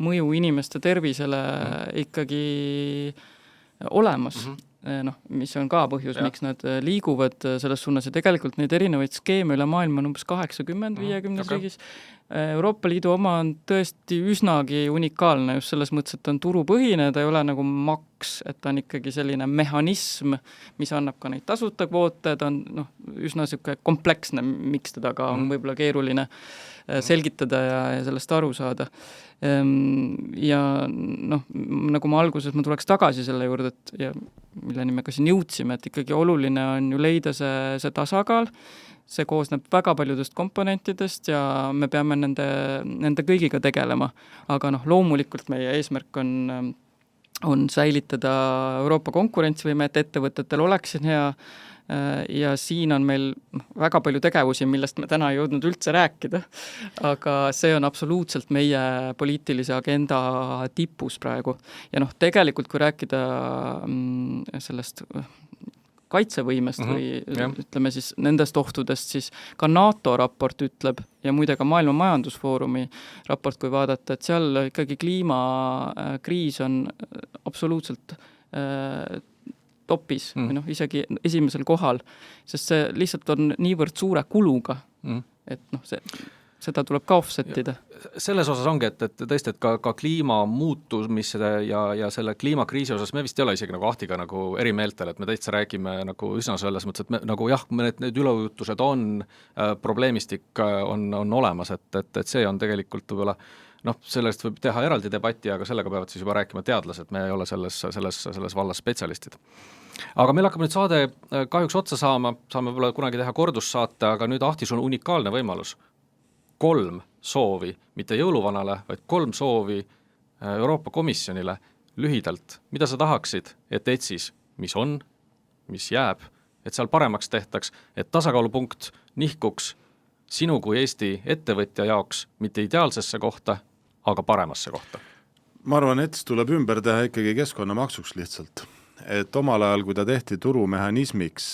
mõju inimeste tervisele ikkagi olemas. Mis on ka põhjus, miks nad liiguvad selles suunas ja tegelikult neid erinevaid skeeme üle maailma on umbes 80-50 riigis. Euroopa Liidu oma on tõesti üsnagi unikaalne just selles mõttes, et on turupõhine, ta ei ole nagu maks, et ta on ikkagi selline mehhanism, mis annab ka neid tasuta kvoote, ta on üsna selline kompleksne, miks teda ka on võib-olla keeruline selgitada ja sellest aru saada. Ja nagu ma alguses, ma tuleks tagasi selle juurde, et ja milleni me ka siin jõudsime, et ikkagi oluline on ju leida see tasakaal, see koosneb väga paljudest komponentidest ja me peame nende kõigiga tegelema, aga loomulikult meie eesmärk on säilitada Euroopa konkurentsivõime, et ettevõtetel oleks siin hea ja siin on meil väga palju tegevusi, millest me täna ei jõudnud üldse rääkida, aga see on absoluutselt meie poliitilise agenda tipus praegu. Ja tegelikult, kui rääkida sellest kaitsevõimest või ütleme siis nendest ohtudest, siis ka NATO raport ütleb ja muide ka Maailma Majandusfoorumi raport, kui vaadata, et seal ikkagi kliimakriis on absoluutselt topis või isegi esimesel kohal, sest see lihtsalt on niivõrd suure kuluga, et seda tuleb ka offsetida. Selles osas ongi, et tõesti, et ka kliimamuutumise ja selle kliimakriisi osas me vist ei ole isegi nagu Ahtiga nagu eri meeltel, et me täitsa räägime nagu üsna selles mõttes, et me nagu need üleujutused on, probleemistik on olemas, et see on tegelikult võib-olla sellest võib teha eraldi debatti, aga sellega peavad siis juba rääkima teadlased, me ei ole selles vallas spetsialistid. Aga meil hakkab nüüd saade kahjuks otsa saame võib-olla kunagi teha kordussaate, aga nüüd Ahtis on unikaalne võimalus. 3 soovi, mitte jõuluvanale, vaid 3 soovi Euroopa Komisjonile lühidalt. Mida sa tahaksid, et ETS-is, mis on, mis jääb, et seal paremaks tehtaks, et tasakaalupunkt nihkuks sinu kui Eesti ettevõtja jaoks mitte ideaalsesse kohta, aga paremasse kohta? Ma arvan, ETS tuleb ümber teha ikkagi keskkonnamaksuks lihtsalt. Et omal ajal, kui ta tehti turumehhanismiks,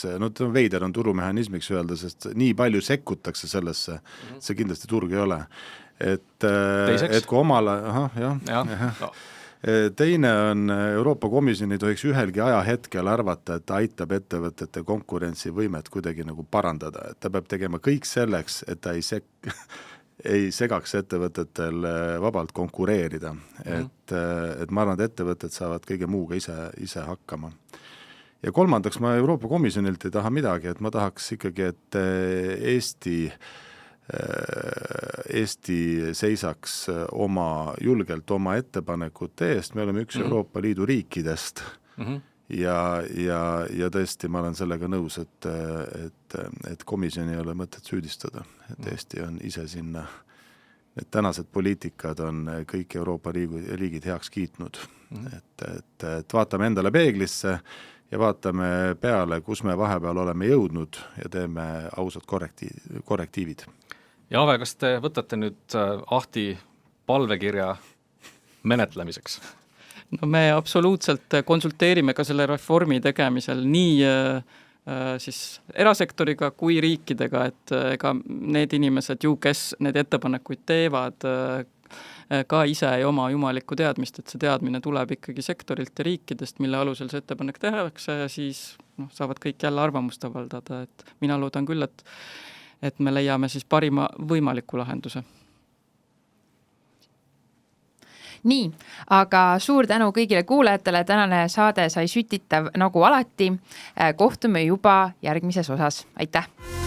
veider on turumehhanismiks öelda, sest nii palju sekkutakse sellesse, see kindlasti turg ei ole. Et kui omal ajal, teine on Euroopa Komisjon ei tohiks ühelgi ajahetkel arvata, et ta aitab ettevõtete konkurentsivõimet kuidagi nagu parandada, et ta peab tegema kõik selleks, et ta ei segaks ettevõtetel vabalt konkureerida. Et ma arvan, et ettevõtted saavad kõige muuga ise hakkama. Ja kolmandaks, ma Euroopa Komisjonilt ei taha midagi, et ma tahaks ikkagi, et Eesti seisaks julgelt oma ettepanekute eest, me oleme üks Euroopa Liidu riikidest ja tõesti ma olen sellega nõus, et komisjoni ei ole mõtet süüdistada, et Eesti on ise sinna, et tänased poliitikad on kõik Euroopa riigid heaks kiitnud, et vaatame endale peeglisse ja vaatame peale, kus me vahepeal oleme jõudnud ja teeme ausad korrektiivid. Ja Ave, kas te võtate nüüd Ahti palvekirja menetlemiseks? No me absoluutselt konsulteerime ka selle reformi tegemisel nii siis erasektoriga kui riikidega, et ega need inimesed ju, kes need ettepanekuid teevad, ka ise ei oma jumalikku teadmist, et see teadmine tuleb ikkagi sektorilt ja riikidest, mille alusel see ettepanek tehakse ja siis saavad kõik jälle arvamust avaldada, et mina loodan küll, et me leiame siis parima võimaliku lahenduse. nii, aga suur tänu kõigile kuulajatele, tänane saade sai sütitav nagu alati. Kohtume juba järgmises osas, aitäh!